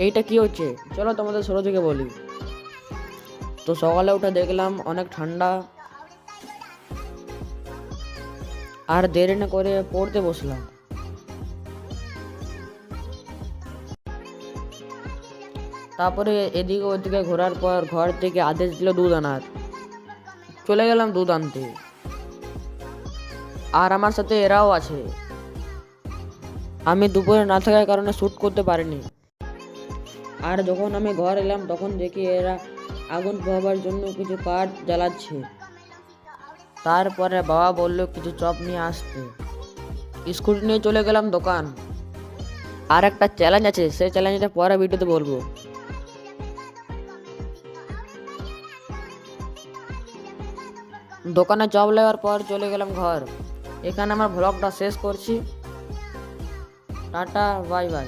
এইটা কি হচ্ছে, চলো তোমাদের শুরু থেকে বলি। তো সকালে উঠে দেখলাম অনেক ঠান্ডা, আর দেরি না করে পড়তে বসলাম। তারপরে এদিকে ওদিকে ঘোরার পর ঘর থেকে আদেশ দিল দুধ আনার। চলে গেলাম দুধ আনতে, আর আমার সাথে এরাও আছে। আমি দুপুরে না থাকার কারণে শ্যুট করতে পারিনি। আর যখন আমি ঘর এলাম তখন দেখি এরা আগুন পোহাবার জন্য কিছু কাঠ জ্বালাচ্ছে। তারপরে বাবা বলল কিছু চপ নিয়ে আসতে। স্কুটি নিয়ে চলে গেলাম দোকান। আর একটা চ্যালেঞ্জ আছে, সেই চ্যালেঞ্জটা পরে ভিডিওতে বলবো। দোকানে চপ নেওয়ার পর চলে গেলাম ঘর। এখানে আমার ব্লগটা শেষ করছি। Tata, bye bye.